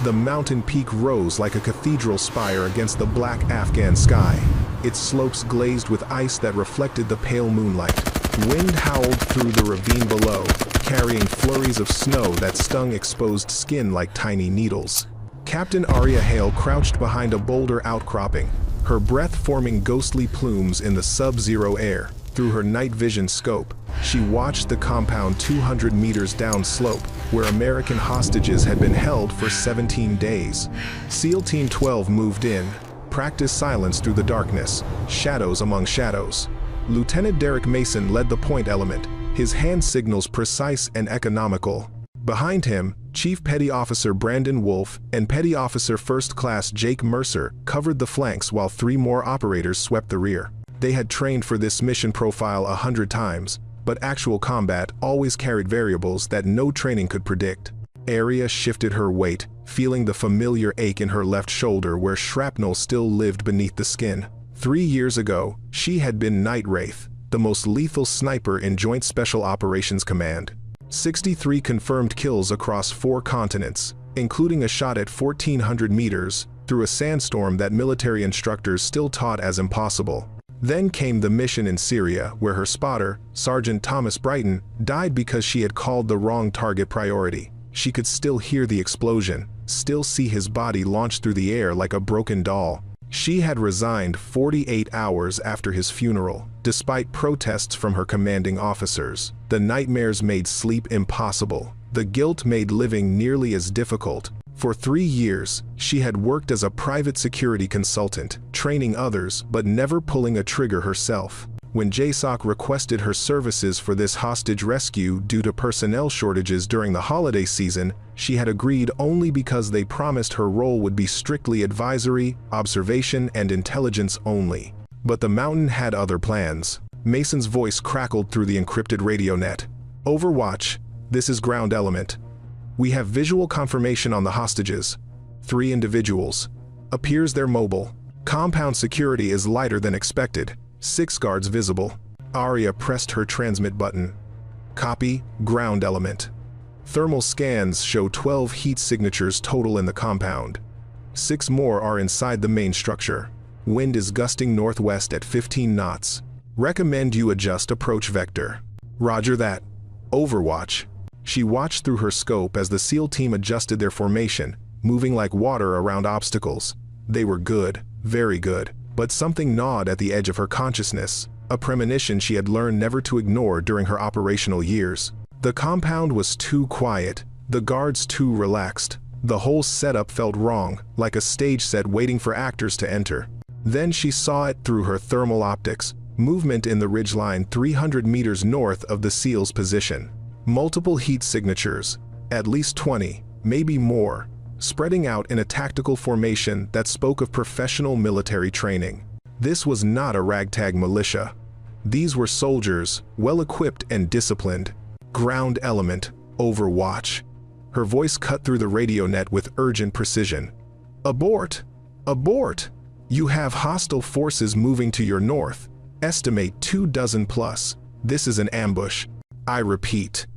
The mountain peak rose like a cathedral spire against the black Afghan sky, its slopes glazed with ice that reflected the pale moonlight. Wind howled through the ravine below, carrying flurries of snow that stung exposed skin like tiny needles. Captain Arya Hale crouched behind a boulder outcropping, her breath forming ghostly plumes in the sub-zero air. Through her night vision scope, she watched the compound 200 meters downslope, where American hostages had been held for 17 days. SEAL Team 12 moved in, practiced silence through the darkness, shadows among shadows. Lieutenant Derek Mason led the point element, his hand signals precise and economical. Behind him, Chief Petty Officer Brandon Wolfe and Petty Officer First Class Jake Mercer covered the flanks while 3 more operators swept the rear. They had trained for this mission profile 100 times, but actual combat always carried variables that no training could predict. Arya shifted her weight, feeling the familiar ache in her left shoulder where shrapnel still lived beneath the skin. 3 years ago, she had been Night Wraith, the most lethal sniper in Joint Special Operations Command. 63 confirmed kills across 4 continents, including a shot at 1,400 meters through a sandstorm that military instructors still taught as impossible. Then came the mission in Syria, where her spotter, Sergeant Thomas Brighton, died because she had called the wrong target priority. She could still hear the explosion, still see his body launch through the air like a broken doll. She had resigned 48 hours after his funeral, despite protests from her commanding officers. The nightmares made sleep impossible. The guilt made living nearly as difficult. For 3 years, she had worked as a private security consultant, training others but never pulling a trigger herself. When JSOC requested her services for this hostage rescue due to personnel shortages during the holiday season, she had agreed only because they promised her role would be strictly advisory, observation, and intelligence only. But the mountain had other plans. Mason's voice crackled through the encrypted radio net. Overwatch, this is ground element. We have visual confirmation on the hostages. 3 individuals. Appears they're mobile. Compound security is lighter than expected. 6 guards visible. Arya pressed her transmit button. Copy, ground element. Thermal scans show 12 heat signatures total in the compound. 6 more are inside the main structure. Wind is gusting northwest at 15 knots. Recommend you adjust approach vector. Roger that. Overwatch. She watched through her scope as the SEAL team adjusted their formation, moving like water around obstacles. They were good, very good, but something gnawed at the edge of her consciousness, a premonition she had learned never to ignore during her operational years. The compound was too quiet, the guards too relaxed. The whole setup felt wrong, like a stage set waiting for actors to enter. Then she saw it through her thermal optics, movement in the ridgeline 300 meters north of the SEAL's position. Multiple heat signatures, at least 20, maybe more, spreading out in a tactical formation that spoke of professional military training. This was not a ragtag militia. These were soldiers, well-equipped and disciplined. Ground element, Overwatch. Her voice cut through the radio net with urgent precision. Abort! Abort! You have hostile forces moving to your north. Estimate 24 plus. This is an ambush. I repeat.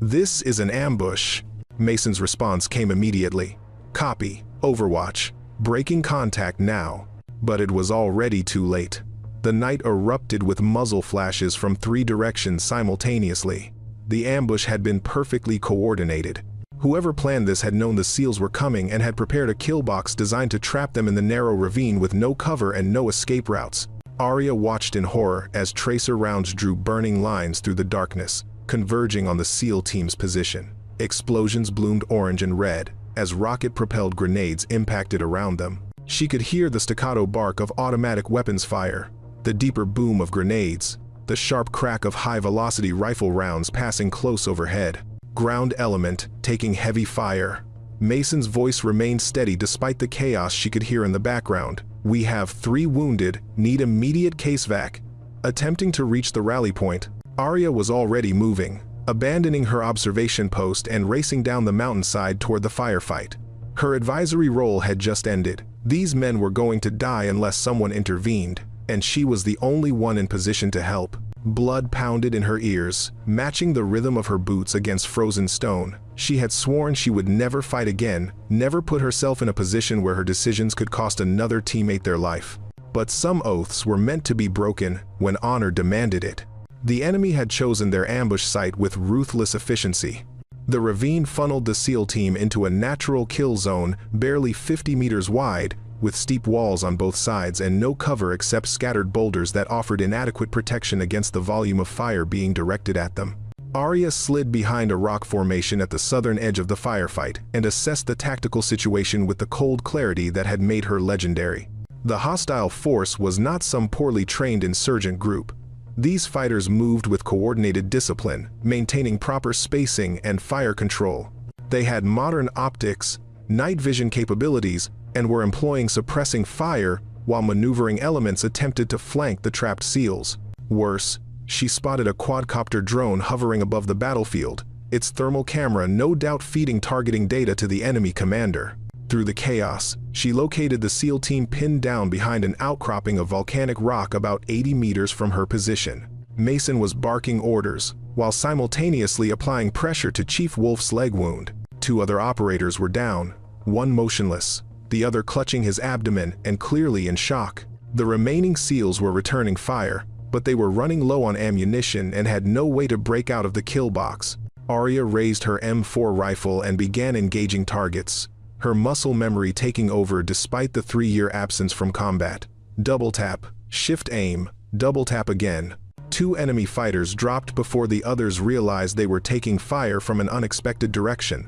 This is an ambush. Mason's response came immediately. Copy, Overwatch. Breaking contact now. But it was already too late. The night erupted with muzzle flashes from 3 directions simultaneously. The ambush had been perfectly coordinated. Whoever planned this had known the SEALs were coming and had prepared a kill box designed to trap them in the narrow ravine with no cover and no escape routes. Arya watched in horror as tracer rounds drew burning lines through the darkness, converging on the SEAL team's position. Explosions bloomed orange and red as rocket-propelled grenades impacted around them. She could hear the staccato bark of automatic weapons fire, the deeper boom of grenades, the sharp crack of high-velocity rifle rounds passing close overhead. Ground element taking heavy fire. Mason's voice remained steady despite the chaos she could hear in the background. We have 3 wounded, need immediate case vac. Attempting to reach the rally point, Arya was already moving, abandoning her observation post and racing down the mountainside toward the firefight. Her advisory role had just ended. These men were going to die unless someone intervened, and she was the only one in position to help. Blood pounded in her ears, matching the rhythm of her boots against frozen stone. She had sworn she would never fight again, never put herself in a position where her decisions could cost another teammate their life. But some oaths were meant to be broken when honor demanded it. The enemy had chosen their ambush site with ruthless efficiency. The ravine funneled the SEAL team into a natural kill zone barely 50 meters wide, with steep walls on both sides and no cover except scattered boulders that offered inadequate protection against the volume of fire being directed at them. Arya slid behind a rock formation at the southern edge of the firefight and assessed the tactical situation with the cold clarity that had made her legendary. The hostile force was not some poorly trained insurgent group. These fighters moved with coordinated discipline, maintaining proper spacing and fire control. They had modern optics, night vision capabilities, and were employing suppressing fire while maneuvering elements attempted to flank the trapped SEALs. Worse, she spotted a quadcopter drone hovering above the battlefield, its thermal camera no doubt feeding targeting data to the enemy commander. Through the chaos, she located the SEAL team pinned down behind an outcropping of volcanic rock about 80 meters from her position. Mason was barking orders, while simultaneously applying pressure to Chief Wolf's leg wound. 2 other operators were down, one motionless, the other clutching his abdomen and clearly in shock. The remaining SEALs were returning fire, but they were running low on ammunition and had no way to break out of the kill box. Arya raised her M4 rifle and began engaging targets, her muscle memory taking over despite the 3-year absence from combat. Double tap, shift aim, double tap again. 2 enemy fighters dropped before the others realized they were taking fire from an unexpected direction.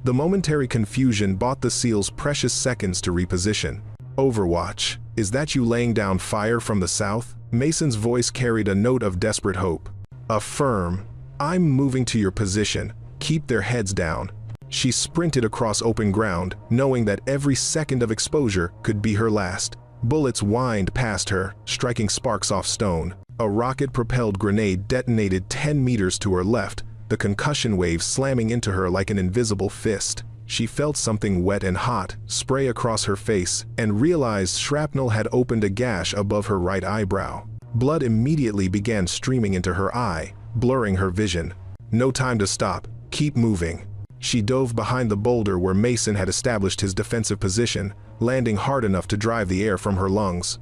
The momentary confusion bought the SEALs precious seconds to reposition. Overwatch, is that you laying down fire from the south? Mason's voice carried a note of desperate hope. Affirm. I'm moving to your position. Keep their heads down. She sprinted across open ground, knowing that every second of exposure could be her last. Bullets whined past her, striking sparks off stone. A rocket-propelled grenade detonated 10 meters to her left, the concussion wave slamming into her like an invisible fist. She felt something wet and hot spray across her face and realized shrapnel had opened a gash above her right eyebrow. Blood immediately began streaming into her eye, blurring her vision. No time to stop. Keep moving. She dove behind the boulder where Mason had established his defensive position, landing hard enough to drive the air from her lungs.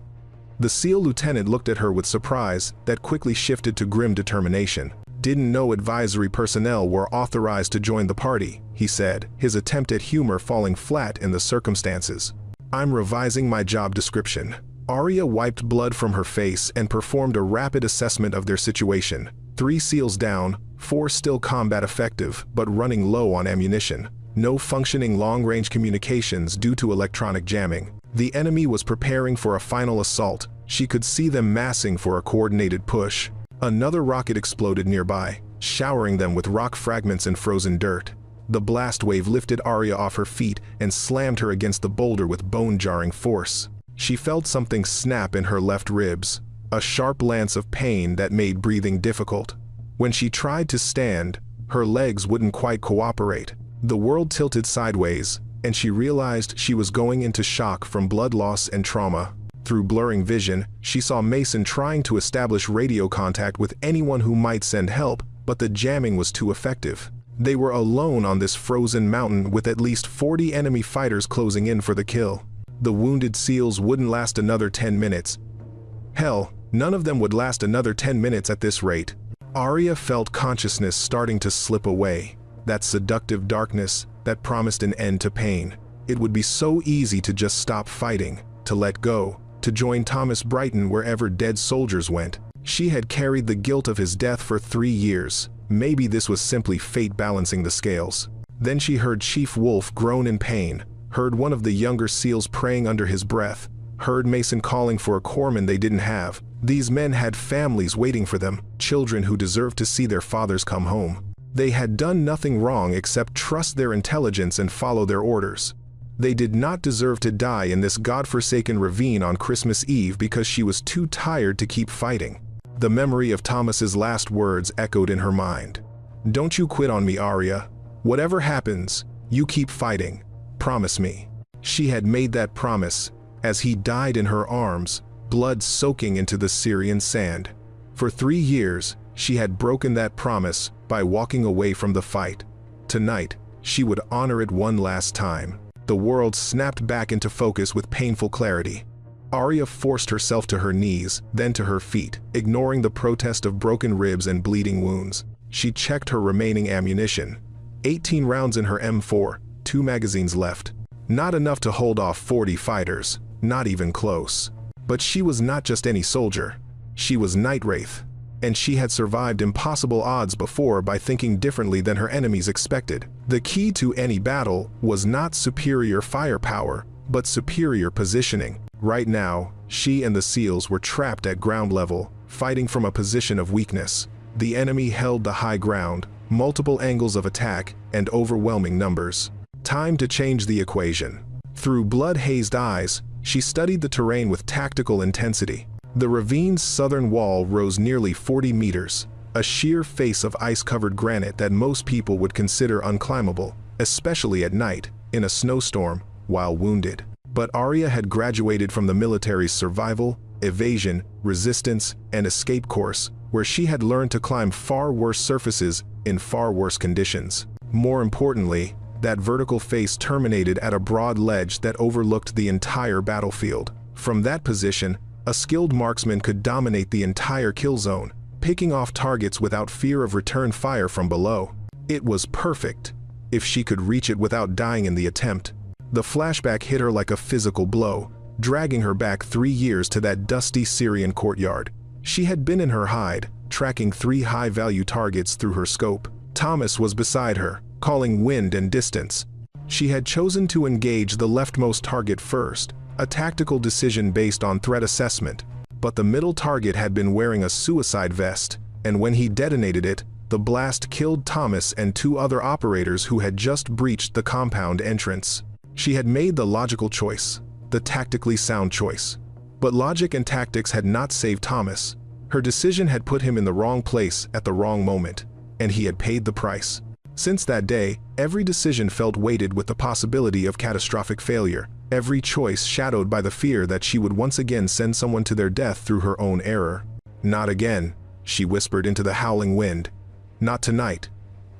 The SEAL lieutenant looked at her with surprise that quickly shifted to grim determination. Didn't know advisory personnel were authorized to join the party, he said, his attempt at humor falling flat in the circumstances. I'm revising my job description. Arya wiped blood from her face and performed a rapid assessment of their situation. 3 SEALs down, 4 still combat effective, but running low on ammunition. No functioning long-range communications due to electronic jamming. The enemy was preparing for a final assault. She could see them massing for a coordinated push. Another rocket exploded nearby, showering them with rock fragments and frozen dirt. The blast wave lifted Arya off her feet and slammed her against the boulder with bone-jarring force. She felt something snap in her left ribs, a sharp lance of pain that made breathing difficult. When she tried to stand, her legs wouldn't quite cooperate. The world tilted sideways, and she realized she was going into shock from blood loss and trauma. Through blurring vision, she saw Mason trying to establish radio contact with anyone who might send help, but the jamming was too effective. They were alone on this frozen mountain with at least 40 enemy fighters closing in for the kill. The wounded SEALs wouldn't last another 10 minutes. Hell, none of them would last another 10 minutes at this rate. Arya felt consciousness starting to slip away. That seductive darkness that promised an end to pain. It would be so easy to just stop fighting, to let go, to join Thomas Brighton wherever dead soldiers went. She had carried the guilt of his death for 3 years. Maybe this was simply fate balancing the scales. Then she heard Chief Wolf groan in pain, heard one of the younger SEALs praying under his breath, heard Mason calling for a corpsman they didn't have. These men had families waiting for them, children who deserved to see their fathers come home. They had done nothing wrong except trust their intelligence and follow their orders. They did not deserve to die in this godforsaken ravine on Christmas Eve because she was too tired to keep fighting. The memory of Thomas's last words echoed in her mind. Don't you quit on me, Arya. Whatever happens, you keep fighting. Promise me. She had made that promise as he died in her arms, blood soaking into the Syrian sand. For 3 years, she had broken that promise by walking away from the fight. Tonight, she would honor it one last time. The world snapped back into focus with painful clarity. Arya forced herself to her knees, then to her feet, ignoring the protest of broken ribs and bleeding wounds. She checked her remaining ammunition. 18 rounds in her M4, 2 magazines left. Not enough to hold off 40 fighters, not even close. But she was not just any soldier. She was Night Wraith, and she had survived impossible odds before by thinking differently than her enemies expected. The key to any battle was not superior firepower, but superior positioning. Right now, she and the SEALs were trapped at ground level, fighting from a position of weakness. The enemy held the high ground, multiple angles of attack, and overwhelming numbers. Time to change the equation. Through blood-hazed eyes, she studied the terrain with tactical intensity. The ravine's southern wall rose nearly 40 meters, a sheer face of ice-covered granite that most people would consider unclimbable, especially at night, in a snowstorm, while wounded. But Arya had graduated from the military's survival, evasion, resistance, and escape course, where she had learned to climb far worse surfaces in far worse conditions. More importantly, that vertical face terminated at a broad ledge that overlooked the entire battlefield. From that position, a skilled marksman could dominate the entire kill zone, picking off targets without fear of return fire from below. It was perfect, if she could reach it without dying in the attempt. The flashback hit her like a physical blow, dragging her back 3 years to that dusty Syrian courtyard. She had been in her hide, tracking 3 high-value targets through her scope. Thomas was beside her, calling wind and distance. She had chosen to engage the leftmost target first, a tactical decision based on threat assessment. But the middle target had been wearing a suicide vest, and when he detonated it, the blast killed Thomas and 2 other operators who had just breached the compound entrance. She had made the logical choice, the tactically sound choice. But logic and tactics had not saved Thomas. Her decision had put him in the wrong place at the wrong moment, and he had paid the price. Since that day, every decision felt weighted with the possibility of catastrophic failure, every choice shadowed by the fear that she would once again send someone to their death through her own error. "Not again," she whispered into the howling wind. "Not tonight.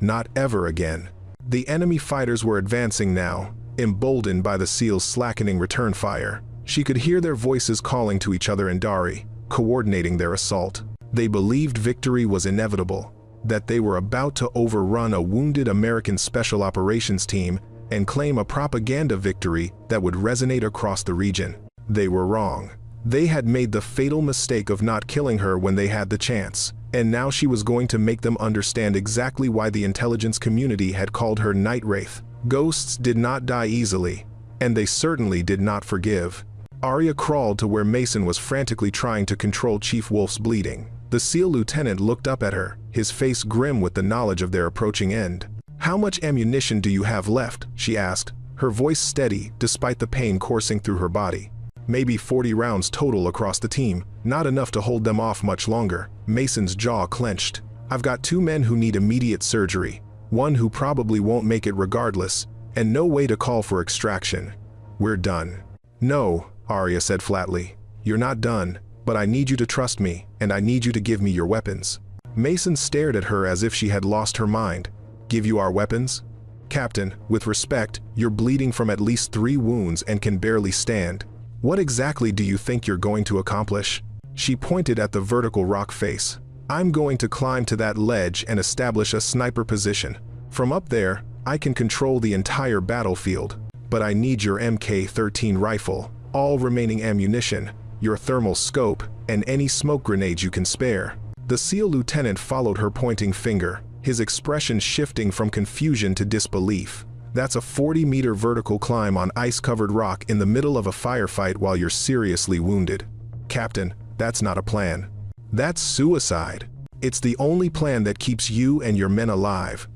Not ever again." The enemy fighters were advancing now, emboldened by the SEALs' slackening return fire. She could hear their voices calling to each other in Dari, coordinating their assault. They believed victory was inevitable, that they were about to overrun a wounded American Special Operations team and claim a propaganda victory that would resonate across the region. They were wrong. They had made the fatal mistake of not killing her when they had the chance, and now she was going to make them understand exactly why the intelligence community had called her Night Wraith. Ghosts did not die easily, and they certainly did not forgive. Arya crawled to where Mason was frantically trying to control Chief Wolf's bleeding. The SEAL lieutenant looked up at her, his face grim with the knowledge of their approaching end. "How much ammunition do you have left?" she asked, her voice steady despite the pain coursing through her body. "Maybe 40 rounds total across the team, not enough to hold them off much longer." Mason's jaw clenched. "I've got 2 men who need immediate surgery, 1 who probably won't make it regardless, and no way to call for extraction. We're done." "No," Arya said flatly. "You're not done, but I need you to trust me, and I need you to give me your weapons." Mason stared at her as if she had lost her mind. "Give you our weapons?" "Captain, with respect, you're bleeding from at least 3 wounds and can barely stand. What exactly do you think you're going to accomplish?" She pointed at the vertical rock face. "I'm going to climb to that ledge and establish a sniper position. From up there, I can control the entire battlefield. But I need your MK-13 rifle, all remaining ammunition, your thermal scope, and any smoke grenades you can spare." The SEAL lieutenant followed her pointing finger, his expression shifting from confusion to disbelief. "That's a 40-meter vertical climb on ice-covered rock in the middle of a firefight while you're seriously wounded. Captain, that's not a plan. That's suicide. It's the only plan that keeps you and your men alive."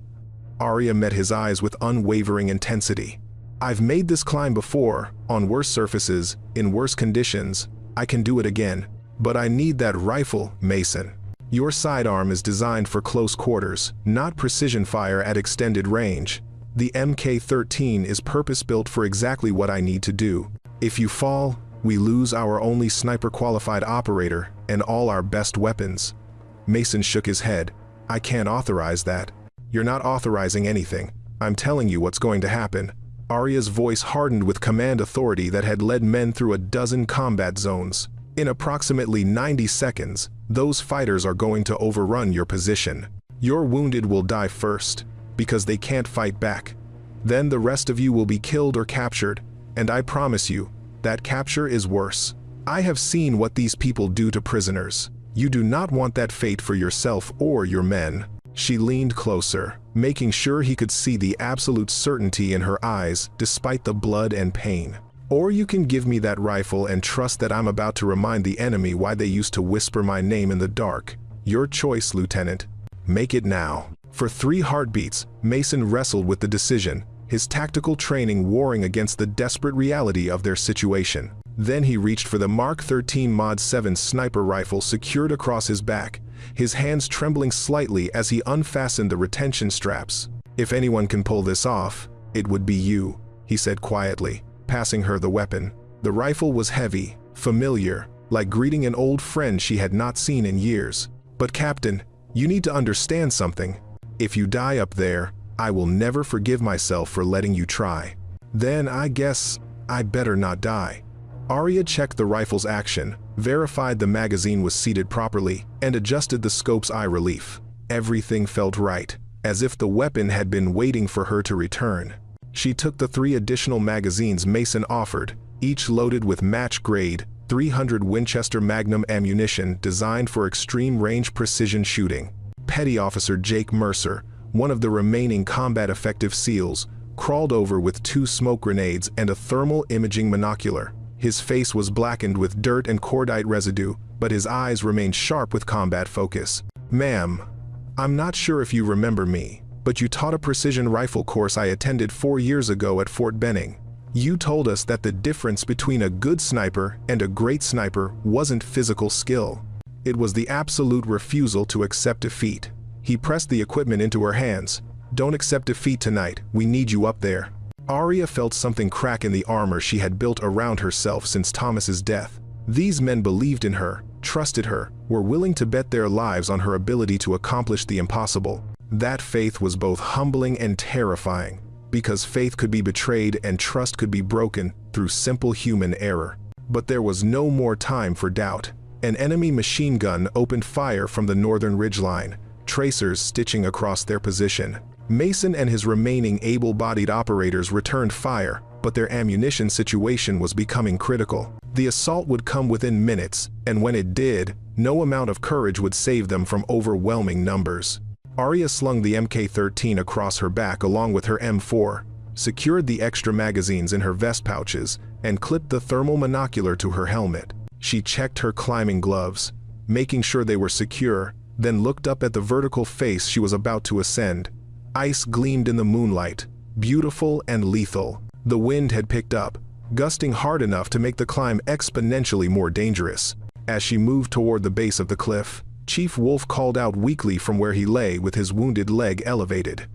Arya met his eyes with unwavering intensity. "I've made this climb before, on worse surfaces, in worse conditions. I can do it again. But I need that rifle, Mason. Your sidearm is designed for close quarters, not precision fire at extended range. The MK-13 is purpose-built for exactly what I need to do. If you fall, we lose our only sniper-qualified operator and all our best weapons." Mason shook his head. I can't authorize that. You're not authorizing anything. I'm telling you what's going to happen. Arya's voice hardened with command authority that had led men through a dozen combat zones. In approximately 90 seconds, those fighters are going to overrun your position. Your wounded will die first, because they can't fight back. Then the rest of you will be killed or captured, and I promise you, that capture is worse. I have seen what these people do to prisoners. You do not want that fate for yourself or your men. She leaned closer, making sure he could see the absolute certainty in her eyes despite the blood and pain. Or you can give me that rifle and trust that I'm about to remind the enemy why they used to whisper my name in the dark. Your choice, Lieutenant. Make it now. For 3 heartbeats, Mason wrestled with the decision, his tactical training warring against the desperate reality of their situation. Then he reached for the Mark 13 Mod 7 sniper rifle secured across his back, his hands trembling slightly as he unfastened the retention straps. If anyone can pull this off, it would be you, he said quietly, passing her the weapon. The rifle was heavy, familiar, like greeting an old friend she had not seen in years. But Captain, you need to understand something. If you die up there, I will never forgive myself for letting you try. Then I guess I better not die. Arya checked the rifle's action, verified the magazine was seated properly, and adjusted the scope's eye relief. Everything felt right, as if the weapon had been waiting for her to return. She took the 3 additional magazines Mason offered, each loaded with match-grade, 300 Winchester Magnum ammunition designed for extreme-range precision shooting. Petty Officer Jake Mercer, one of the remaining combat-effective SEALs, crawled over with 2 smoke grenades and a thermal imaging monocular. His face was blackened with dirt and cordite residue, but his eyes remained sharp with combat focus. Ma'am, I'm not sure if you remember me, but you taught a precision rifle course I attended 4 years ago at Fort Benning. You told us that the difference between a good sniper and a great sniper wasn't physical skill. It was the absolute refusal to accept defeat. He pressed the equipment into her hands. Don't accept defeat tonight, we need you up there. Arya felt something crack in the armor she had built around herself since Thomas's death. These men believed in her, trusted her, were willing to bet their lives on her ability to accomplish the impossible. That faith was both humbling and terrifying, because faith could be betrayed and trust could be broken through simple human error. But there was no more time for doubt. An enemy machine gun opened fire from the northern ridgeline, tracers stitching across their position. Mason and his remaining able-bodied operators returned fire, but their ammunition situation was becoming critical. The assault would come within minutes, and when it did, no amount of courage would save them from overwhelming numbers. Arya slung the Mk-13 across her back along with her M4, secured the extra magazines in her vest pouches, and clipped the thermal monocular to her helmet. She checked her climbing gloves, making sure they were secure, then looked up at the vertical face she was about to ascend. Ice gleamed in the moonlight, beautiful and lethal. The wind had picked up, gusting hard enough to make the climb exponentially more dangerous. As she moved toward the base of the cliff, Chief Wolf called out weakly from where he lay with his wounded leg elevated.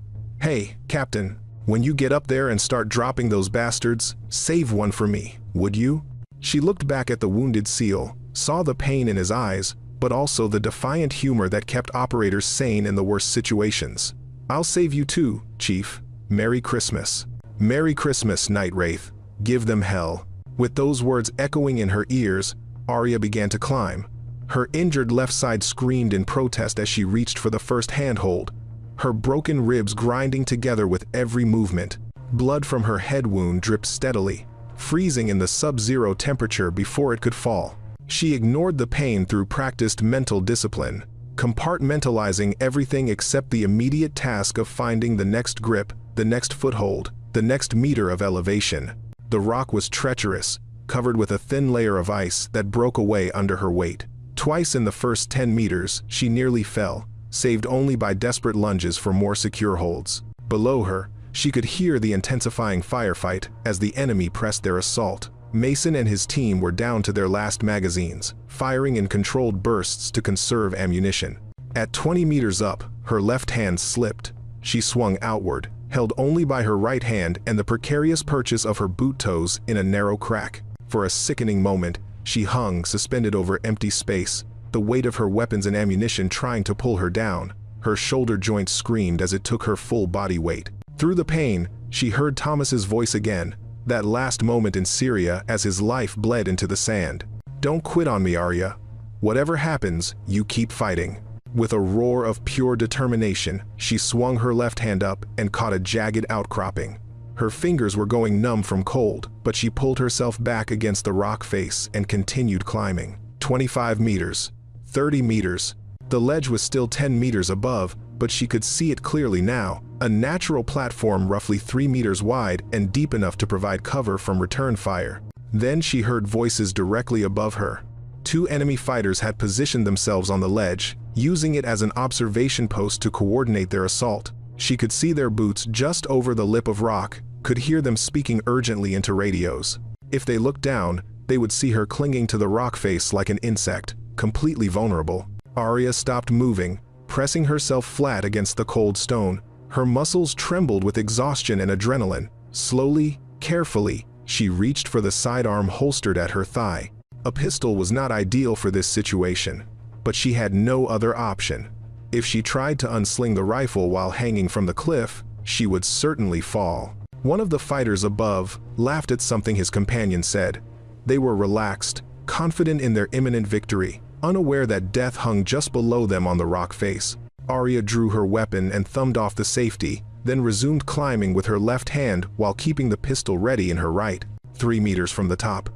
Hey, Captain, when you get up there and start dropping those bastards, save one for me, would you? She looked back at the wounded SEAL, saw the pain in his eyes, but also the defiant humor that kept operators sane in the worst situations. I'll save you too, Chief. Merry Christmas. Merry Christmas, Night Wraith. Give them hell. With those words echoing in her ears, Arya began to climb. Her injured left side screamed in protest as she reached for the first handhold, her broken ribs grinding together with every movement. Blood from her head wound dripped steadily, freezing in the sub-zero temperature before it could fall. She ignored the pain through practiced mental discipline, compartmentalizing everything except the immediate task of finding the next grip, the next foothold, the next meter of elevation. The rock was treacherous, covered with a thin layer of ice that broke away under her weight. Twice in the first 10 meters, she nearly fell, saved only by desperate lunges for more secure holds. Below her, she could hear the intensifying firefight as the enemy pressed their assault. Mason and his team were down to their last magazines, firing in controlled bursts to conserve ammunition. At 20 meters up, her left hand slipped. She swung outward, held only by her right hand and the precarious purchase of her boot toes in a narrow crack. For a sickening moment, she hung suspended over empty space, the weight of her weapons and ammunition trying to pull her down. Her shoulder joint screamed as it took her full body weight. Through the pain, she heard Thomas's voice again, that last moment in Syria as his life bled into the sand. "Don't quit on me, Arya. Whatever happens, you keep fighting." With a roar of pure determination, she swung her left hand up and caught a jagged outcropping. Her fingers were going numb from cold, but she pulled herself back against the rock face and continued climbing. 25 meters. 30 meters. The ledge was still 10 meters above, but she could see it clearly now, a natural platform roughly 3 meters wide and deep enough to provide cover from return fire. Then she heard voices directly above her. 2 enemy fighters had positioned themselves on the ledge, using it as an observation post to coordinate their assault. She could see their boots just over the lip of rock, could hear them speaking urgently into radios. If they looked down, they would see her clinging to the rock face like an insect, completely vulnerable. Arya stopped moving, pressing herself flat against the cold stone. Her muscles trembled with exhaustion and adrenaline. Slowly, carefully, she reached for the sidearm holstered at her thigh. A pistol was not ideal for this situation, but she had no other option. If she tried to unsling the rifle while hanging from the cliff, she would certainly fall. One of the fighters above laughed at something his companion said. They were relaxed, confident in their imminent victory, unaware that death hung just below them on the rock face. Arya drew her weapon and thumbed off the safety, then resumed climbing with her left hand while keeping the pistol ready in her right. 3 meters from the top.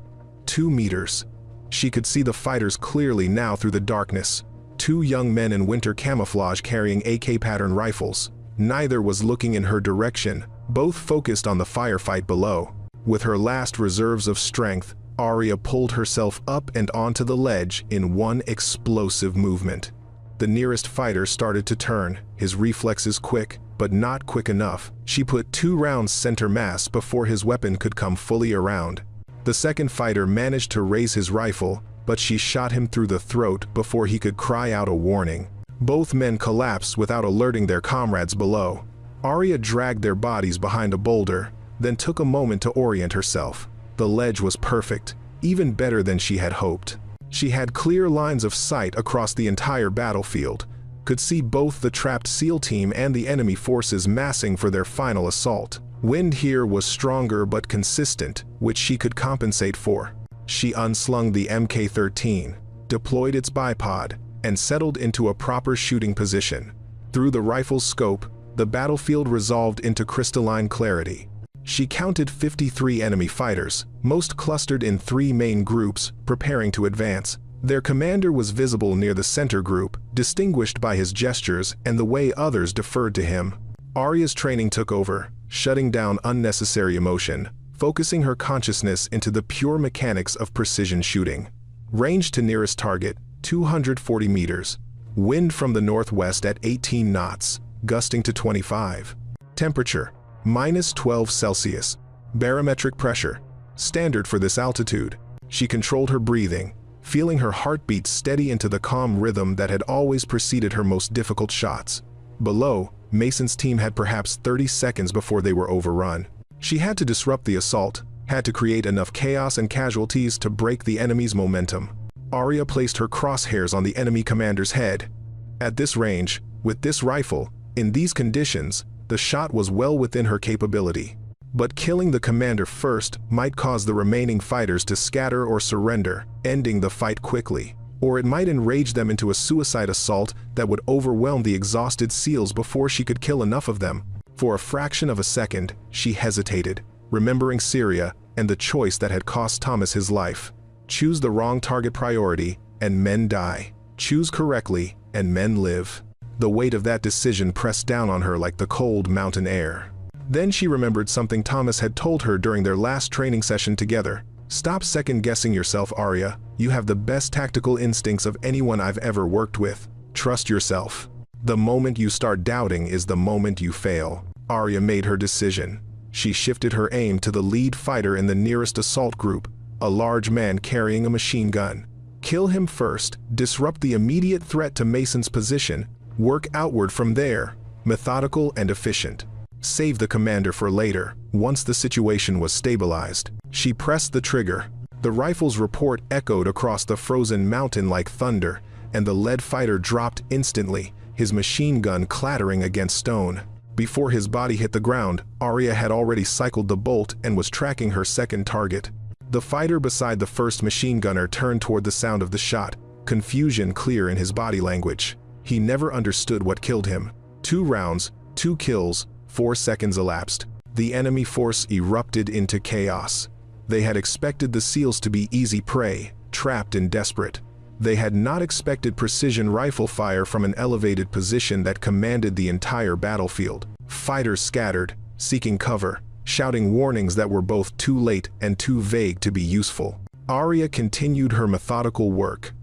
2 meters. She could see the fighters clearly now through the darkness. 2 young men in winter camouflage carrying AK-pattern rifles. Neither was looking in her direction, both focused on the firefight below. With her last reserves of strength, Arya pulled herself up and onto the ledge in one explosive movement. The nearest fighter started to turn, his reflexes quick, but not quick enough. She put 2 rounds center mass before his weapon could come fully around. The second fighter managed to raise his rifle, but she shot him through the throat before he could cry out a warning. Both men collapsed without alerting their comrades below. Arya dragged their bodies behind a boulder, then took a moment to orient herself. The ledge was perfect, even better than she had hoped. She had clear lines of sight across the entire battlefield, could see both the trapped SEAL team and the enemy forces massing for their final assault. Wind here was stronger but consistent, which she could compensate for. She unslung the Mk-13, deployed its bipod, and settled into a proper shooting position. Through the rifle's scope, the battlefield resolved into crystalline clarity. She counted 53 enemy fighters, most clustered in 3 main groups, preparing to advance. Their commander was visible near the center group, distinguished by his gestures and the way others deferred to him. Arya's training took over, shutting down unnecessary emotion, focusing her consciousness into the pure mechanics of precision shooting. Range to nearest target, 240 meters. Wind from the northwest at 18 knots, gusting to 25. Temperature, -12 Celsius. Barometric pressure, standard for this altitude. She controlled her breathing, feeling her heartbeat steady into the calm rhythm that had always preceded her most difficult shots. Below, Mason's team had perhaps 30 seconds before they were overrun. She had to disrupt the assault, had to create enough chaos and casualties to break the enemy's momentum. Arya placed her crosshairs on the enemy commander's head. At this range, with this rifle, in these conditions, the shot was well within her capability. But killing the commander first might cause the remaining fighters to scatter or surrender, ending the fight quickly. Or it might enrage them into a suicide assault that would overwhelm the exhausted SEALs before she could kill enough of them. For a fraction of a second, she hesitated, remembering Syria and the choice that had cost Thomas his life. Choose the wrong target priority, and men die. Choose correctly, and men live. The weight of that decision pressed down on her like the cold mountain air. Then she remembered something Thomas had told her during their last training session together. Stop second-guessing yourself, Arya. You have the best tactical instincts of anyone I've ever worked with. Trust yourself. The moment you start doubting is the moment you fail. Arya made her decision. She shifted her aim to the lead fighter in the nearest assault group, a large man carrying a machine gun. Kill him first, disrupt the immediate threat to Mason's position, work outward from there, methodical and efficient. Save the commander for later, once the situation was stabilized. She pressed the trigger. The rifle's report echoed across the frozen mountain like thunder, and the lead fighter dropped instantly, his machine gun clattering against stone. Before his body hit the ground, Arya had already cycled the bolt and was tracking her second target. The fighter beside the first machine gunner turned toward the sound of the shot, confusion clear in his body language. He never understood what killed him. 2 rounds, 2 kills, 4 seconds elapsed. The enemy force erupted into chaos. They had expected the SEALs to be easy prey, trapped and desperate. They had not expected precision rifle fire from an elevated position that commanded the entire battlefield. Fighters scattered, seeking cover, shouting warnings that were both too late and too vague to be useful. Arya continued her methodical work.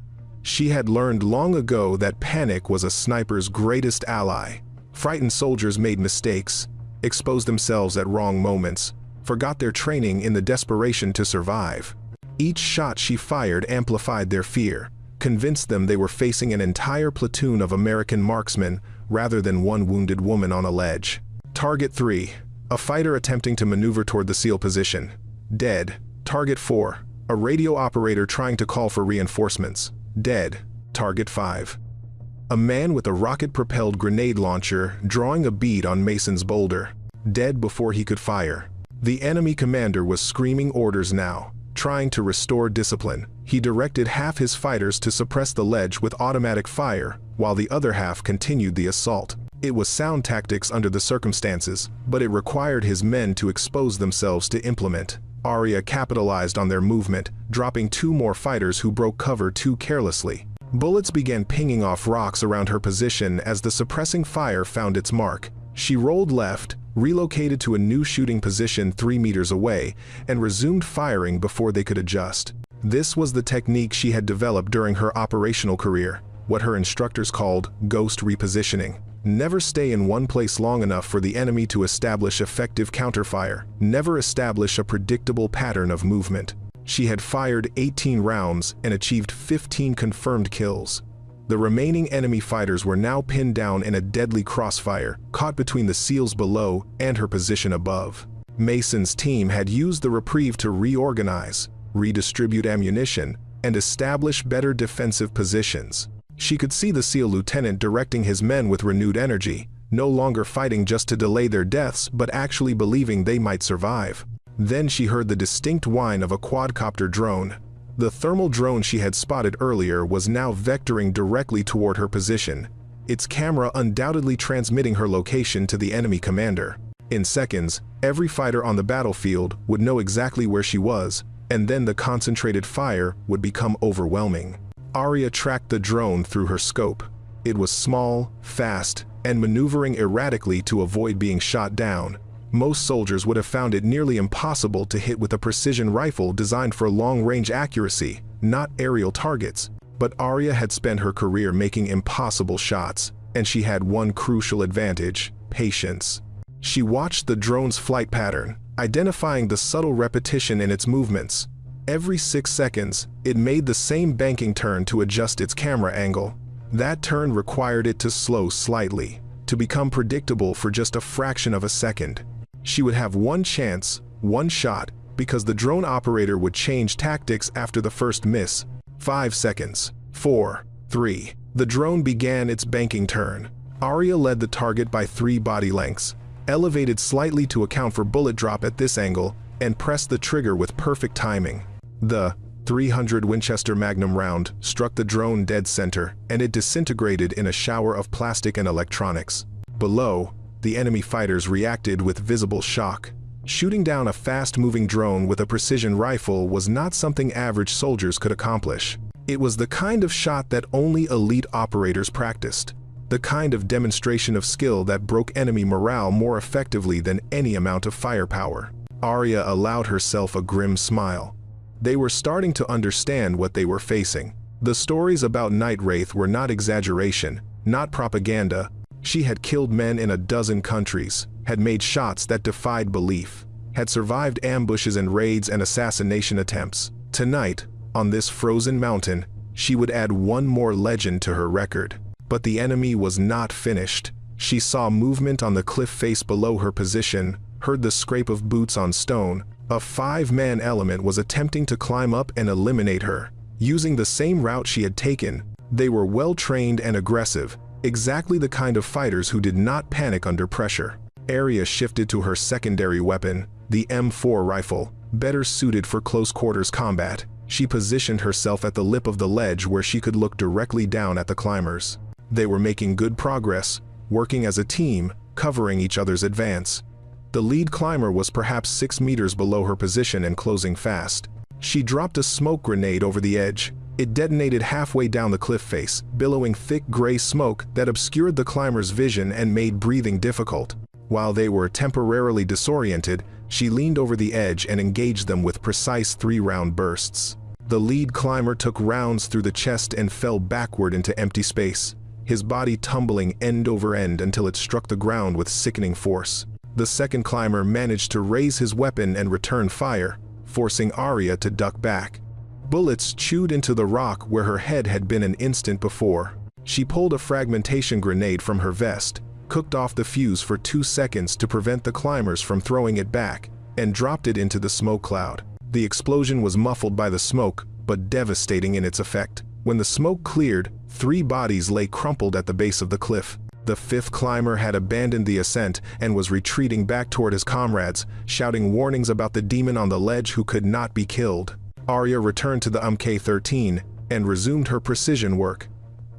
She had learned long ago that panic was a sniper's greatest ally. Frightened soldiers made mistakes, exposed themselves at wrong moments, forgot their training in the desperation to survive. Each shot she fired amplified their fear, convinced them they were facing an entire platoon of American marksmen rather than one wounded woman on a ledge. Target 3. A fighter attempting to maneuver toward the SEAL position. Dead. Target 4. A radio operator trying to call for reinforcements. Dead. Target 5. A man with a rocket-propelled grenade launcher drawing a bead on Mason's boulder. Dead before he could fire. The enemy commander was screaming orders now, trying to restore discipline. He directed half his fighters to suppress the ledge with automatic fire, while the other half continued the assault. It was sound tactics under the circumstances, but it required his men to expose themselves to implement. Arya capitalized on their movement, dropping 2 more fighters who broke cover too carelessly. Bullets began pinging off rocks around her position as the suppressing fire found its mark. She rolled left, relocated to a new shooting position 3 meters away, and resumed firing before they could adjust. This was the technique she had developed during her operational career, what her instructors called ghost repositioning. Never stay in one place long enough for the enemy to establish effective counterfire. Never establish a predictable pattern of movement. She had fired 18 rounds and achieved 15 confirmed kills. The remaining enemy fighters were now pinned down in a deadly crossfire, caught between the SEALs below and her position above. Mason's team had used the reprieve to reorganize, redistribute ammunition, and establish better defensive positions. She could see the SEAL lieutenant directing his men with renewed energy, no longer fighting just to delay their deaths but actually believing they might survive. Then she heard the distinct whine of a quadcopter drone. The thermal drone she had spotted earlier was now vectoring directly toward her position, its camera undoubtedly transmitting her location to the enemy commander. In seconds, every fighter on the battlefield would know exactly where she was, and then the concentrated fire would become overwhelming. Arya tracked the drone through her scope. It was small, fast, and maneuvering erratically to avoid being shot down. Most soldiers would have found it nearly impossible to hit with a precision rifle designed for long-range accuracy, not aerial targets. But Arya had spent her career making impossible shots, and she had one crucial advantage: patience. She watched the drone's flight pattern, identifying the subtle repetition in its movements. Every 6 seconds, it made the same banking turn to adjust its camera angle. That turn required it to slow slightly, to become predictable for just a fraction of a second. She would have one chance, one shot, because the drone operator would change tactics after the first miss. 5 seconds. 4, 3. The drone began its banking turn. Arya led the target by 3 body lengths, elevated slightly to account for bullet drop at this angle, and pressed the trigger with perfect timing. The .300 Winchester Magnum round struck the drone dead center, and it disintegrated in a shower of plastic and electronics. Below, the enemy fighters reacted with visible shock. Shooting down a fast-moving drone with a precision rifle was not something average soldiers could accomplish. It was the kind of shot that only elite operators practiced, the kind of demonstration of skill that broke enemy morale more effectively than any amount of firepower. Arya allowed herself a grim smile. They were starting to understand what they were facing. The stories about Night Wraith were not exaggeration, not propaganda. She had killed men in a dozen countries, had made shots that defied belief, had survived ambushes and raids and assassination attempts. Tonight, on this frozen mountain, she would add one more legend to her record. But the enemy was not finished. She saw movement on the cliff face below her position, heard the scrape of boots on stone. A 5-man element was attempting to climb up and eliminate her. Using the same route she had taken, They were well-trained and aggressive, exactly the kind of fighters who did not panic under pressure. Arya shifted to her secondary weapon, the M4 rifle, better suited for close-quarters combat. She positioned herself at the lip of the ledge where she could look directly down at the climbers. They were making good progress, working as a team, covering each other's advance. The lead climber was perhaps 6 meters below her position and closing fast. She dropped a smoke grenade over the edge. It detonated halfway down the cliff face, billowing thick gray smoke that obscured the climber's vision and made breathing difficult. While they were temporarily disoriented, she leaned over the edge and engaged them with precise 3-round bursts. The lead climber took rounds through the chest and fell backward into empty space, his body tumbling end over end until it struck the ground with sickening force. The second climber managed to raise his weapon and return fire, forcing Arya to duck back. Bullets chewed into the rock where her head had been an instant before. She pulled a fragmentation grenade from her vest, cooked off the fuse for 2 seconds to prevent the climbers from throwing it back, and dropped it into the smoke cloud. The explosion was muffled by the smoke, but devastating in its effect. When the smoke cleared, 3 bodies lay crumpled at the base of the cliff. The 5th climber had abandoned the ascent and was retreating back toward his comrades, shouting warnings about the demon on the ledge who could not be killed. Arya returned to the Mk-13 and resumed her precision work.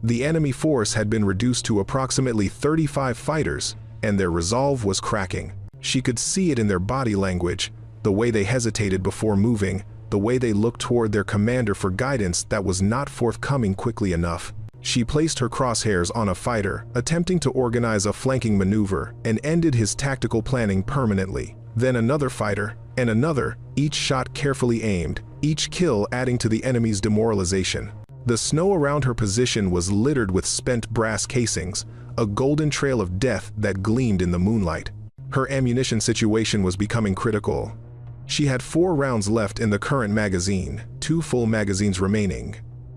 The enemy force had been reduced to approximately 35 fighters, and their resolve was cracking. She could see it in their body language, the way they hesitated before moving, the way they looked toward their commander for guidance that was not forthcoming quickly enough. She placed her crosshairs on a fighter, attempting to organize a flanking maneuver, and ended his tactical planning permanently. Then another fighter, and another, each shot carefully aimed, each kill adding to the enemy's demoralization. The snow around her position was littered with spent brass casings, a golden trail of death that gleamed in the moonlight. Her ammunition situation was becoming critical. She had 4 rounds left in the current magazine, 2 full magazines remaining.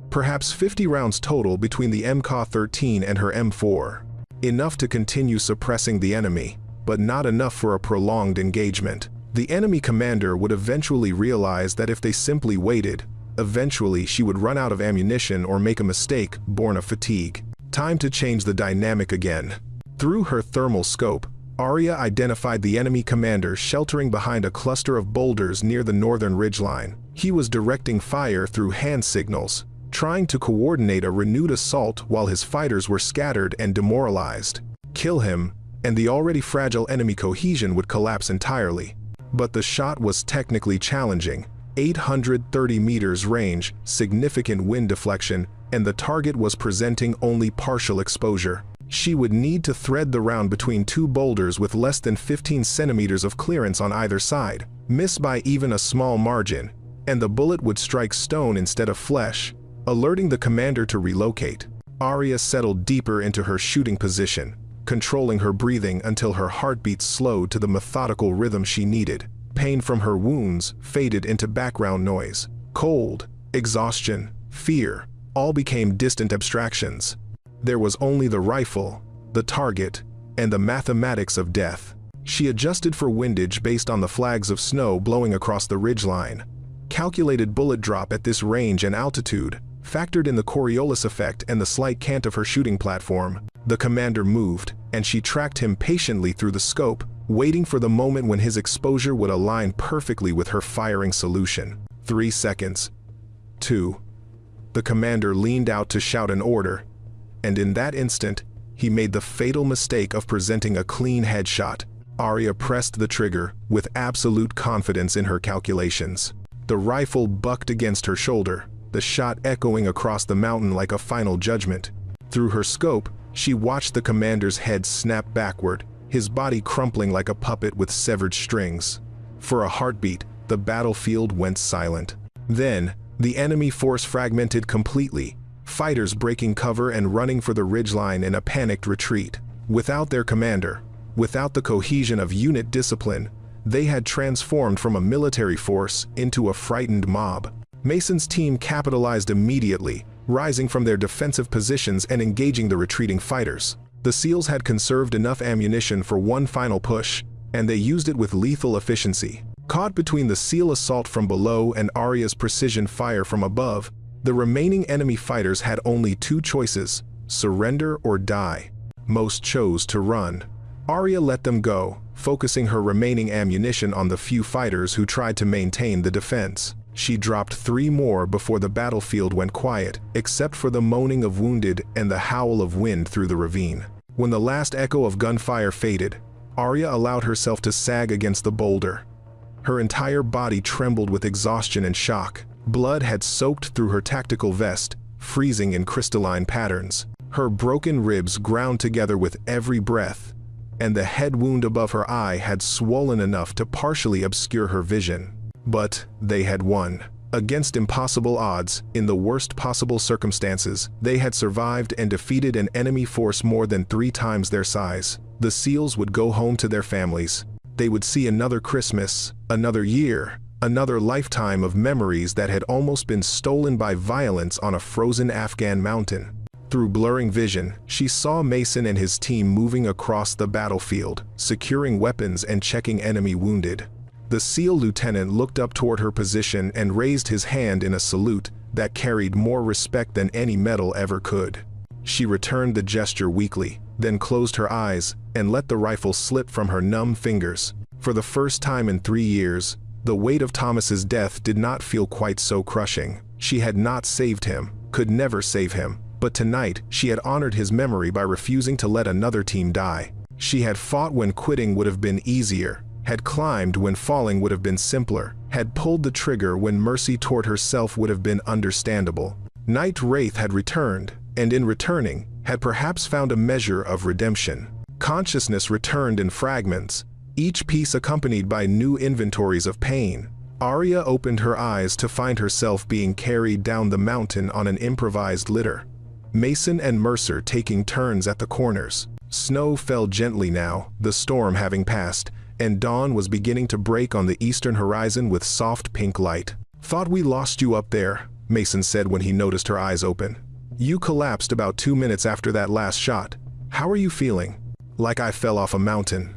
Perhaps 50 rounds total between the Mk-13 and her M4. Enough to continue suppressing the enemy, but not enough for a prolonged engagement. The enemy commander would eventually realize that if they simply waited, eventually she would run out of ammunition or make a mistake born of fatigue. Time to change the dynamic again. Through her thermal scope, Arya identified the enemy commander sheltering behind a cluster of boulders near the northern ridgeline. He was directing fire through hand signals, trying to coordinate a renewed assault while his fighters were scattered and demoralized. Kill him, and the already fragile enemy cohesion would collapse entirely. But the shot was technically challenging. 830 meters range, significant wind deflection, and the target was presenting only partial exposure. She would need to thread the round between 2 boulders with less than 15 centimeters of clearance on either side, miss by even a small margin, and the bullet would strike stone instead of flesh, alerting the commander to relocate. Arya settled deeper into her shooting position, controlling her breathing until her heartbeat slowed to the methodical rhythm she needed. Pain from her wounds faded into background noise. Cold, exhaustion, fear, all became distant abstractions. There was only the rifle, the target, and the mathematics of death. She adjusted for windage based on the flags of snow blowing across the ridgeline, calculated bullet drop at this range and altitude, factored in the Coriolis effect and the slight cant of her shooting platform. The commander moved, and she tracked him patiently through the scope, waiting for the moment when his exposure would align perfectly with her firing solution. 3 seconds. 2. The commander leaned out to shout an order, and in that instant, he made the fatal mistake of presenting a clean headshot. Arya pressed the trigger with absolute confidence in her calculations. The rifle bucked against her shoulder, the shot echoing across the mountain like a final judgment. Through her scope, she watched the commander's head snap backward, his body crumpling like a puppet with severed strings. For a heartbeat, the battlefield went silent. Then, the enemy force fragmented completely, fighters breaking cover and running for the ridgeline in a panicked retreat. Without their commander, without the cohesion of unit discipline, they had transformed from a military force into a frightened mob. Mason's team capitalized immediately, rising from their defensive positions and engaging the retreating fighters. The SEALs had conserved enough ammunition for one final push, and they used it with lethal efficiency. Caught between the SEAL assault from below and Arya's precision fire from above, The remaining enemy fighters had only two choices: surrender or die. Most chose to run. Arya let them go, focusing her remaining ammunition on the few fighters who tried to maintain the defense. She dropped 3 more before the battlefield went quiet, except for the moaning of wounded and the howl of wind through the ravine. When the last echo of gunfire faded, Arya allowed herself to sag against the boulder. Her entire body trembled with exhaustion and shock. Blood had soaked through her tactical vest, freezing in crystalline patterns. Her broken ribs ground together with every breath, and the head wound above her eye had swollen enough to partially obscure her vision. But they had won. Against impossible odds, in the worst possible circumstances, they had survived and defeated an enemy force more than 3 times their size. The SEALs would go home to their families. They would see another Christmas, another year, another lifetime of memories that had almost been stolen by violence on a frozen Afghan mountain. Through blurring vision, she saw Mason and his team moving across the battlefield, securing weapons and checking enemy wounded. The SEAL lieutenant looked up toward her position and raised his hand in a salute that carried more respect than any medal ever could. She returned the gesture weakly, then closed her eyes and let the rifle slip from her numb fingers. For the first time in 3 years, the weight of Thomas's death did not feel quite so crushing. She had not saved him, could never save him, but tonight she had honored his memory by refusing to let another team die. She had fought when quitting would have been easier, had climbed when falling would have been simpler, had pulled the trigger when mercy toward herself would have been understandable. Night Wraith had returned, and in returning, had perhaps found a measure of redemption. Consciousness returned in fragments, each piece accompanied by new inventories of pain. Arya opened her eyes to find herself being carried down the mountain on an improvised litter. Mason and Mercer taking turns at the corners. Snow fell gently now, the storm having passed, and dawn was beginning to break on the eastern horizon with soft pink light. "Thought we lost you up there," Mason said when he noticed her eyes open. "You collapsed about 2 minutes after that last shot. How are you feeling?" "Like I fell off a mountain,"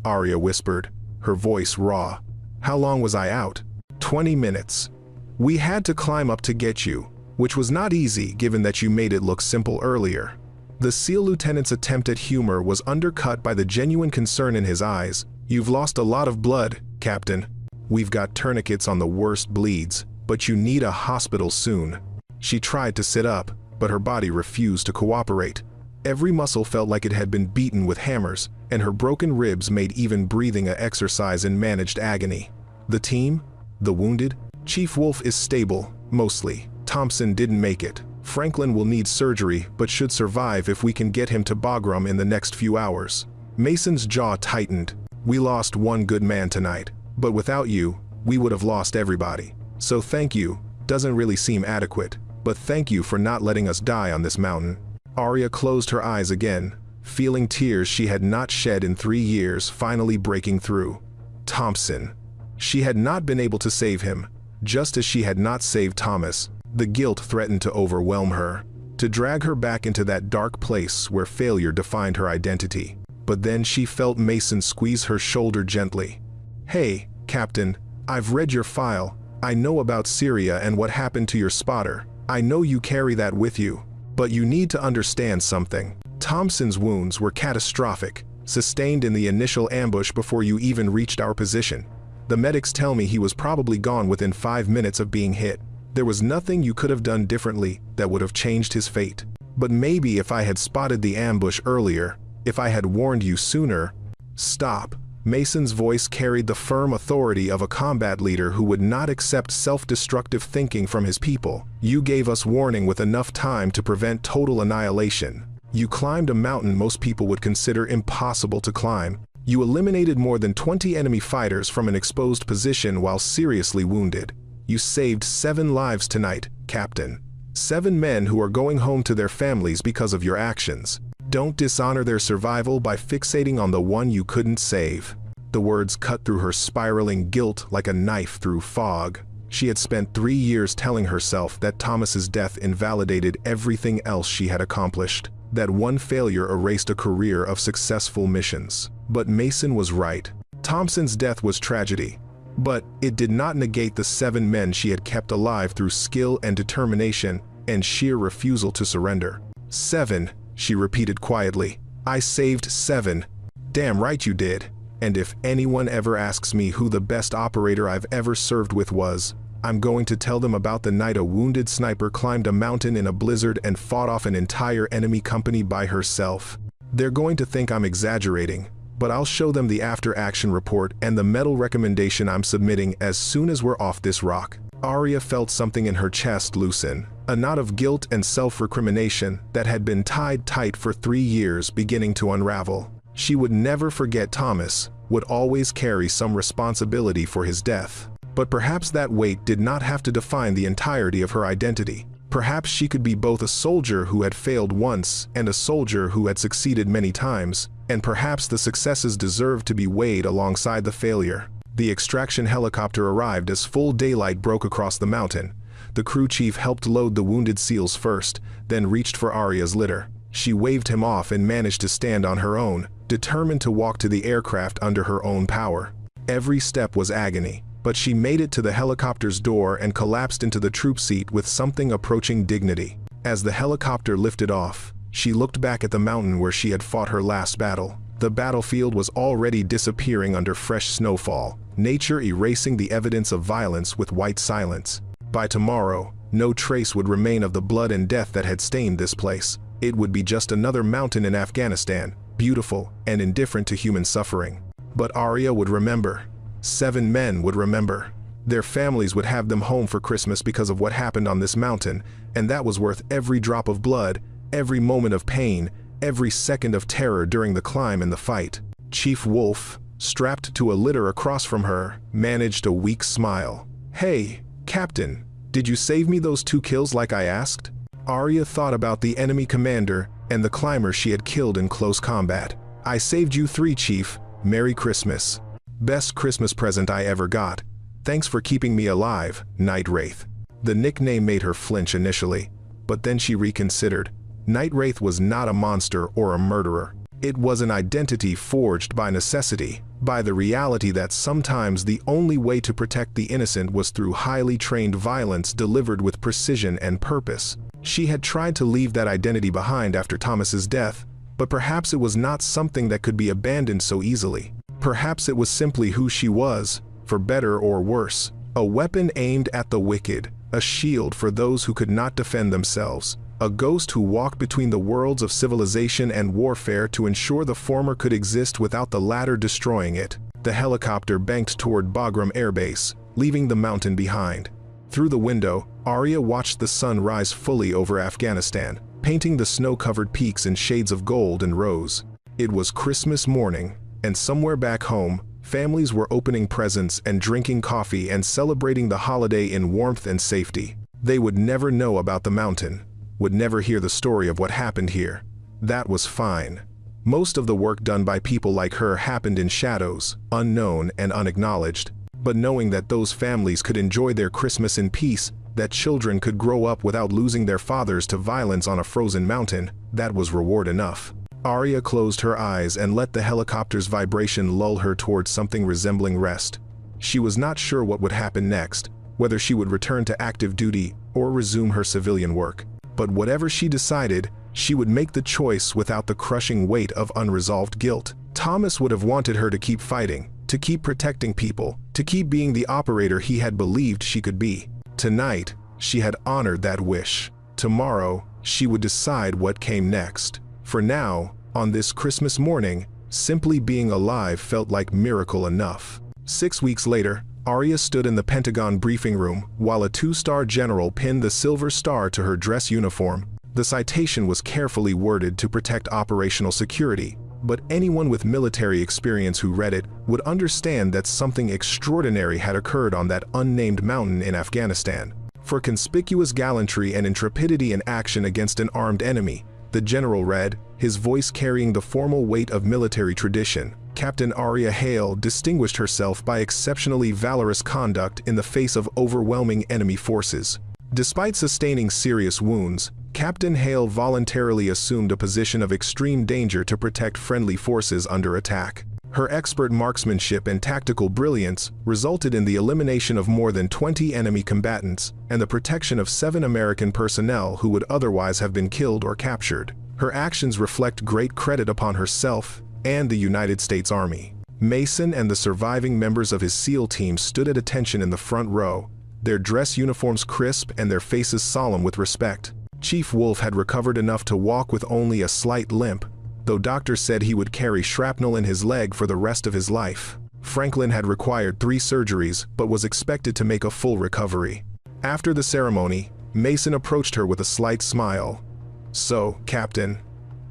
Arya whispered, her voice raw. "How long was I out?" 20 minutes. We had to climb up to get you, which was not easy given that you made it look simple earlier." The SEAL lieutenant's attempt at humor was undercut by the genuine concern in his eyes. "You've lost a lot of blood, Captain. We've got tourniquets on the worst bleeds, but you need a hospital soon." She tried to sit up, but her body refused to cooperate. Every muscle felt like it had been beaten with hammers, and her broken ribs made even breathing an exercise in managed agony. "The team? The wounded? Chief Wolf is stable, mostly. Thompson didn't make it. Franklin will need surgery, but should survive if we can get him to Bagram in the next few hours." Mason's jaw tightened. "We lost one good man tonight, but without you, we would have lost everybody. So thank you, doesn't really seem adequate, but thank you for not letting us die on this mountain." Arya closed her eyes again, feeling tears she had not shed in 3 years finally breaking through. Thompson. She had not been able to save him, just as she had not saved Thomas. The guilt threatened to overwhelm her, to drag her back into that dark place where failure defined her identity. But then she felt Mason squeeze her shoulder gently. "Hey, Captain, I've read your file. I know about Syria and what happened to your spotter. I know you carry that with you. But you need to understand something. Thompson's wounds were catastrophic, sustained in the initial ambush before you even reached our position. The medics tell me he was probably gone within 5 minutes of being hit. There was nothing you could have done differently that would have changed his fate. But maybe if I had spotted the ambush earlier, if I had warned you sooner." "Stop." Mason's voice carried the firm authority of a combat leader who would not accept self-destructive thinking from his people. "You gave us warning with enough time to prevent total annihilation. You climbed a mountain most people would consider impossible to climb. You eliminated more than 20 enemy fighters from an exposed position while seriously wounded. You saved 7 lives tonight, Captain. 7 men who are going home to their families because of your actions. Don't dishonor their survival by fixating on the one you couldn't save." The words cut through her spiraling guilt like a knife through fog. She had spent 3 years telling herself that Thomas's death invalidated everything else she had accomplished, that one failure erased a career of successful missions. But Mason was right. Thompson's death was tragedy, But it did not negate the 7 men she had kept alive through skill and determination and sheer refusal to surrender. 7, she repeated quietly. I saved 7. Damn right you did. And if anyone ever asks me who the best operator I've ever served with was, I'm going to tell them about the night a wounded sniper climbed a mountain in a blizzard and fought off an entire enemy company by herself. They're going to think I'm exaggerating, but I'll show them the after-action report and the medal recommendation I'm submitting as soon as we're off this rock. Arya felt something in her chest loosen, a knot of guilt and self-recrimination that had been tied tight for 3 years beginning to unravel. She would never forget Thomas, would always carry some responsibility for his death. But perhaps that weight did not have to define the entirety of her identity. Perhaps she could be both a soldier who had failed once and a soldier who had succeeded many times, and perhaps the successes deserved to be weighed alongside the failure. The extraction helicopter arrived as full daylight broke across the mountain. The crew chief helped load the wounded SEALs first, then reached for Arya's litter. She waved him off and managed to stand on her own, determined to walk to the aircraft under her own power. Every step was agony, but she made it to the helicopter's door and collapsed into the troop seat with something approaching dignity. As the helicopter lifted off, she looked back at the mountain where she had fought her last battle. The battlefield was already disappearing under fresh snowfall, nature erasing the evidence of violence with white silence. By tomorrow, no trace would remain of the blood and death that had stained this place. It would be just another mountain in Afghanistan, beautiful and indifferent to human suffering. But Arya would remember. 7 men would remember. Their families would have them home for Christmas because of what happened on this mountain, and that was worth every drop of blood, every moment of pain, every second of terror during the climb and the fight. Chief Wolf, strapped to a litter across from her, managed a weak smile. Hey, Captain, did you save me those 2 kills like I asked? Arya thought about the enemy commander and the climber she had killed in close combat. I saved you 3, Chief. Merry Christmas. Best Christmas present I ever got. Thanks for keeping me alive, Night Wraith. The nickname made her flinch initially, but then she reconsidered. Night Wraith was not a monster or a murderer. It was an identity forged by necessity, by the reality that sometimes the only way to protect the innocent was through highly trained violence delivered with precision and purpose. She had tried to leave that identity behind after Thomas's death, but perhaps it was not something that could be abandoned so easily. Perhaps it was simply who she was, for better or worse. A weapon aimed at the wicked, a shield for those who could not defend themselves, a ghost who walked between the worlds of civilization and warfare to ensure the former could exist without the latter destroying it. The helicopter banked toward Bagram Air Base, leaving the mountain behind. Through the window, Arya watched the sun rise fully over Afghanistan, painting the snow-covered peaks in shades of gold and rose. It was Christmas morning, and somewhere back home, families were opening presents and drinking coffee and celebrating the holiday in warmth and safety. They would never know about the mountain, would never hear the story of what happened here. That was fine. Most of the work done by people like her happened in shadows, unknown and unacknowledged. But knowing that those families could enjoy their Christmas in peace, that children could grow up without losing their fathers to violence on a frozen mountain, that was reward enough. Arya closed her eyes and let the helicopter's vibration lull her towards something resembling rest. She was not sure what would happen next, whether she would return to active duty or resume her civilian work. But whatever she decided, she would make the choice without the crushing weight of unresolved guilt. Thomas would have wanted her to keep fighting, to keep protecting people, to keep being the operator he had believed she could be. Tonight, she had honored that wish. Tomorrow, she would decide what came next. For now, on this Christmas morning, simply being alive felt like miracle enough. 6 weeks later, Arya stood in the Pentagon briefing room while a 2-star general pinned the silver star to her dress uniform. The citation was carefully worded to protect operational security, but anyone with military experience who read it would understand that something extraordinary had occurred on that unnamed mountain in Afghanistan. For conspicuous gallantry and intrepidity in action against an armed enemy, the general read, his voice carrying the formal weight of military tradition, Captain Arya Hale distinguished herself by exceptionally valorous conduct in the face of overwhelming enemy forces. Despite sustaining serious wounds, Captain Hale voluntarily assumed a position of extreme danger to protect friendly forces under attack. Her expert marksmanship and tactical brilliance resulted in the elimination of more than 20 enemy combatants and the protection of 7 American personnel who would otherwise have been killed or captured. Her actions reflect great credit upon herself and the United States Army. Mason and the surviving members of his SEAL team stood at attention in the front row, their dress uniforms crisp and their faces solemn with respect. Chief Wolf had recovered enough to walk with only a slight limp, though doctors said he would carry shrapnel in his leg for the rest of his life. Franklin had required 3 surgeries but was expected to make a full recovery. After the ceremony, Mason approached her with a slight smile. "So, Captain,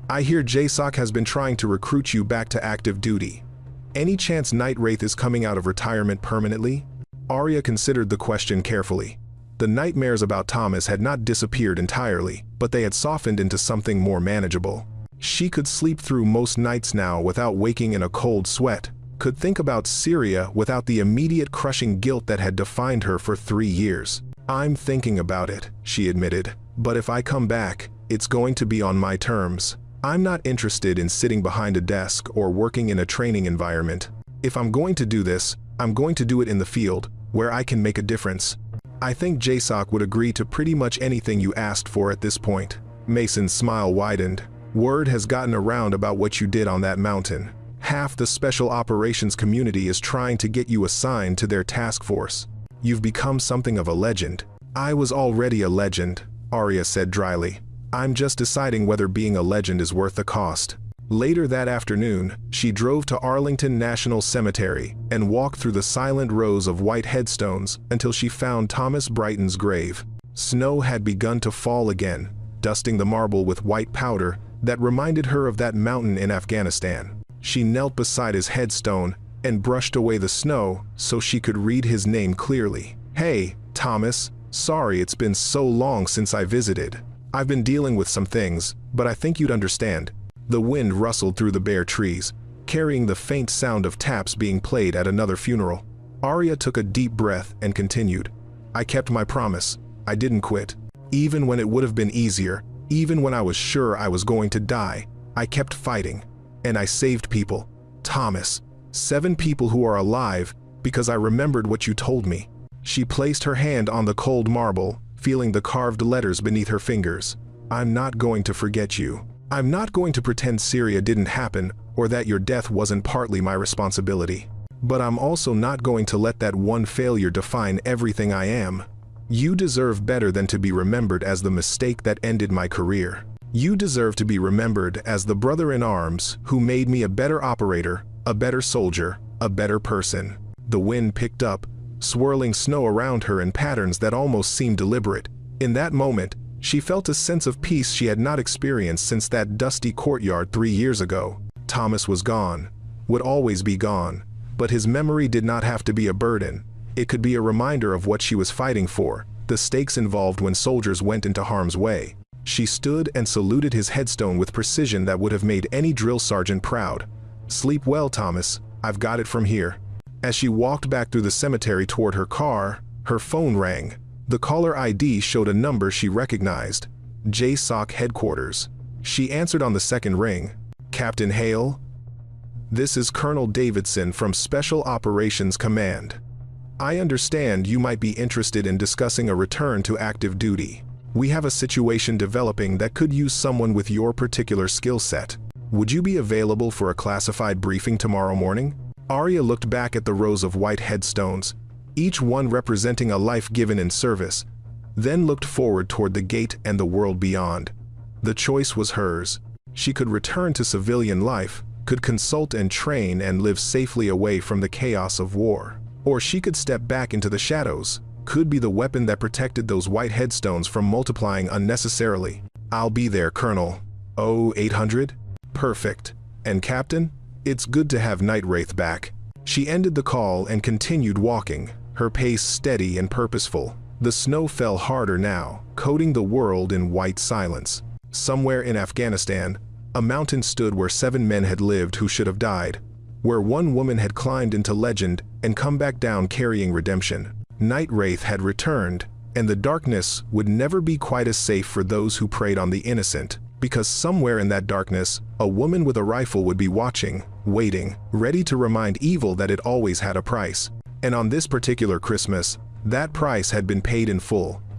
I hear JSOC has been trying to recruit you back to active duty. Any chance Night Wraith is coming out of retirement permanently?" Arya considered the question carefully. The nightmares about Thomas had not disappeared entirely, but they had softened into something more manageable. She could sleep through most nights now without waking in a cold sweat, could think about Syria without the immediate crushing guilt that had defined her for 3 years. "I'm thinking about it," she admitted, "but if I come back, it's going to be on my terms. I'm not interested in sitting behind a desk or working in a training environment. If I'm going to do this, I'm going to do it in the field, where I can make a difference." "I think JSOC would agree to pretty much anything you asked for at this point." Mason's smile widened. "Word has gotten around about what you did on that mountain. Half the special operations community is trying to get you assigned to their task force. You've become something of a legend." "I was already a legend," Arya said dryly. "I'm just deciding whether being a legend is worth the cost." Later that afternoon, she drove to Arlington National Cemetery and walked through the silent rows of white headstones until she found Thomas Brighton's grave. Snow had begun to fall again, dusting the marble with white powder that reminded her of that mountain in Afghanistan. She knelt beside his headstone and brushed away the snow so she could read his name clearly. "Hey, Thomas, sorry it's been so long since I visited. I've been dealing with some things, but I think you'd understand." The wind rustled through the bare trees, carrying the faint sound of taps being played at another funeral. Arya took a deep breath and continued. "I kept my promise. I didn't quit. Even when it would have been easier, even when I was sure I was going to die, I kept fighting. And I saved people. Thomas, 7 people who are alive because I remembered what you told me." She placed her hand on the cold marble, feeling the carved letters beneath her fingers. "I'm not going to forget you. I'm not going to pretend Syria didn't happen or that your death wasn't partly my responsibility. But I'm also not going to let that one failure define everything I am. You deserve better than to be remembered as the mistake that ended my career. You deserve to be remembered as the brother-in-arms who made me a better operator, a better soldier, a better person." The wind picked up, swirling snow around her in patterns that almost seemed deliberate. In that moment, she felt a sense of peace she had not experienced since that dusty courtyard 3 years ago. Thomas was gone, would always be gone, but his memory did not have to be a burden. It could be a reminder of what she was fighting for, the stakes involved when soldiers went into harm's way. She stood and saluted his headstone with precision that would have made any drill sergeant proud. "Sleep well, Thomas. I've got it from here." As she walked back through the cemetery toward her car, her phone rang. The caller ID showed a number she recognized. JSOC headquarters. She answered on the second ring. "Captain Hale? This is Colonel Davidson from Special Operations Command. I understand you might be interested in discussing a return to active duty. We have a situation developing that could use someone with your particular skill set. Would you be available for a classified briefing tomorrow morning?" Arya looked back at the rows of white headstones, each one representing a life given in service, then looked forward toward the gate and the world beyond. The choice was hers. She could return to civilian life, could consult and train and live safely away from the chaos of war. Or she could step back into the shadows, could be the weapon that protected those white headstones from multiplying unnecessarily. "I'll be there, Colonel." "Oh, 800? Perfect. And Captain? It's good to have Night Wraith back." She ended the call and continued walking, her pace steady and purposeful. The snow fell harder now, coating the world in white silence. Somewhere in Afghanistan, a mountain stood where 7 men had lived who should have died, where 1 woman had climbed into legend and come back down carrying redemption. Night Wraith had returned, and the darkness would never be quite as safe for those who preyed on the innocent, because somewhere in that darkness, a woman with a rifle would be watching, waiting, ready to remind evil that it always had a price. And on this particular Christmas, that price had been paid in full.